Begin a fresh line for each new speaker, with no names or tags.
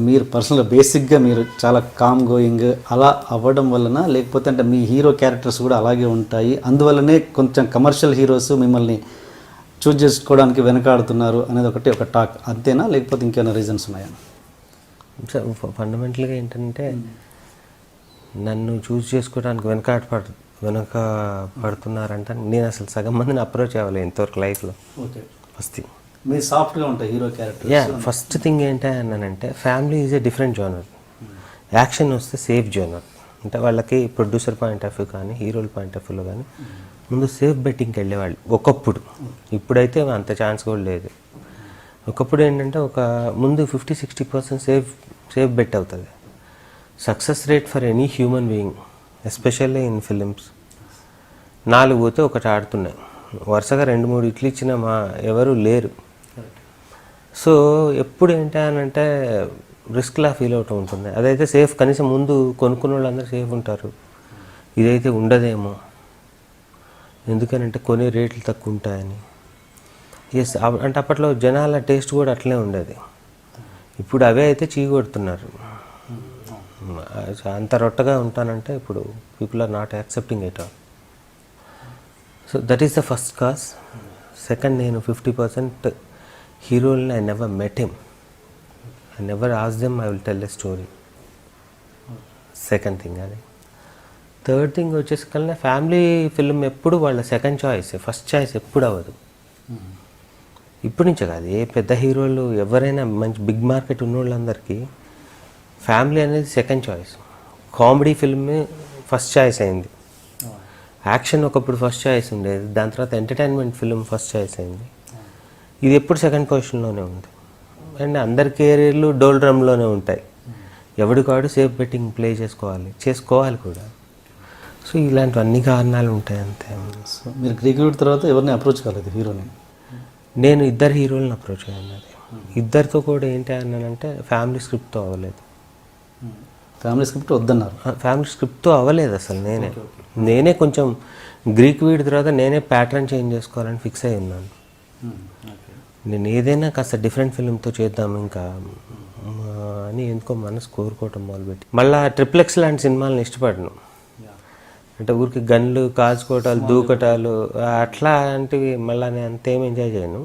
మీరు పర్సనల్గా బేసిక్గా మీరు చాలా కామ్ గోయింగ్ అలా అవ్వడం వలన, లేకపోతే అంటే మీ హీరో క్యారెక్టర్స్ కూడా అలాగే ఉంటాయి అందువల్లనే కొంచెం కమర్షియల్ హీరోస్ మిమ్మల్ని చూజ్ చేసుకోవడానికి వెనకాడుతున్నారు అనేది ఒక టాక్, అంతేనా లేకపోతే ఇంకేమైనా రీజన్స్ ఉన్నాయా?
ఫండమెంటల్గా ఏంటంటే నన్ను చూస్ చేసుకోవడానికి వెనక పడుతున్నారంటే నేను అసలు సగం మందిని అప్రోచ్ అవ్వాలి ఇంతవరకు లైఫ్లో.
ఓకే,
ఫస్ట్ థింగ్
మీరు సాఫ్ట్గా ఉంటాయి హీరో క్యారెక్టర్.
ఫస్ట్ థింగ్ ఏంటంటే family is a different genre, action వస్తే సేఫ్ జోనర్. అంటే వాళ్ళకి ప్రొడ్యూసర్ పాయింట్ ఆఫ్ వ్యూ కానీ హీరోల పాయింట్ ఆఫ్ వ్యూలో కానీ ముందు సేఫ్ బెట్టింగ్కి వెళ్ళేవాళ్ళు ఒకప్పుడు. ఇప్పుడైతే అంత ఛాన్స్ కూడా లేదు. ఒకప్పుడు ఏంటంటే ముందు 50-60% సేఫ్ బెట్ అవుతుంది. Success rate for any human being especially in films 4 పోతే ఒకటి ఆడుతున్నాయి, వరుసగా 2-3 ఇట్లు ఇచ్చిన ఎవరు లేరు. సో ఎప్పుడు ఏంటంటే రిస్క్లా ఫీల్ అవుతూ ఉంటుంది. అదైతే సేఫ్, కనీసం ముందు కొనుక్కున్న వాళ్ళందరూ సేఫ్ ఉంటారు. ఇదైతే ఉండదేమో, ఎందుకనంటే కొనే రేట్లు తక్కువ ఉంటాయని. ఎస్, అంటే అప్పట్లో జనాల టేస్ట్ కూడా అట్లే ఉండేది. ఇప్పుడు అవే అయితే చీకొడుతున్నారు. అంత రొట్టగా ఉంటానంటే ఇప్పుడు people are not accepting it all. So that is the first cause. Second, నేను 50% హీరోలని I never met him, I never ask them, I will tell a story. Second thing అది. థర్డ్ థింగ్ వచ్చేసి కన్నా ఫ్యామిలీ ఫిల్మ్ ఎప్పుడు వాళ్ళ second choice, first choice ఎప్పుడు అవ్వదు. ఇప్పటి నుంచే కాదు, ఏ పెద్ద హీరోలు ఎవరైనా మంచి బిగ్ మార్కెట్ ఉన్న వాళ్ళందరికీ ఫ్యామిలీ అనేది second choice. Comedy film first choice అయింది, యాక్షన్ ఒకప్పుడు ఫస్ట్ చాయిస్ ఉండేది, దాని తర్వాత ఎంటర్టైన్మెంట్ ఫిల్మ్ ఫస్ట్ చాయిస్ అయింది. ఇది ఎప్పుడు సెకండ్ పొజిషన్లోనే ఉంది. అండ్ అందరి కెరీర్లు డోల్ డ్రమ్లోనే ఉంటాయి. ఎవడికాడు సేఫ్ బెట్టింగ్ ప్లే చేసుకోవాలి కూడా. సో ఇలాంటివన్నీ కారణాలు ఉంటాయి అంతే.
సో మీరు క్రికెట్ తర్వాత ఎవరిని అప్రోచ్ కాలేదు హీరోని?
నేను 2 హీరోలను అప్రోచ్ అయ్యాను. అది 2తో కూడా ఏంటి అన్నానంటే ఫ్యామిలీ స్క్రిప్ట్తో అవ్వలేదు.
ఫ్యామిలీ స్క్రిప్ట్ వద్దన్నారు?
ఫ్యామిలీ స్క్రిప్ట్తో అవ్వలేదు అసలు. నేనే కొంచెం గ్రీక్ వీడి తర్వాత నేనే ప్యాటర్న్ చేంజ్ చేసుకోవాలని ఫిక్స్ అయి ఉన్నాను. నేను ఏదైనా కాస్త డిఫరెంట్ ఫిల్మ్తో చేద్దాం ఇంకా అని ఎందుకో మనసు కోరుకోవటం మొదలుపెట్టి, మళ్ళీ ట్రిప్లెక్స్ లాంటి సినిమాలను ఇష్టపడను. అంటే ఊరికి గన్లు కాల్చుకోవటాలు దూకటాలు అట్లాంటివి మళ్ళీ నేను అంతేం ఎంజాయ్ చేయను.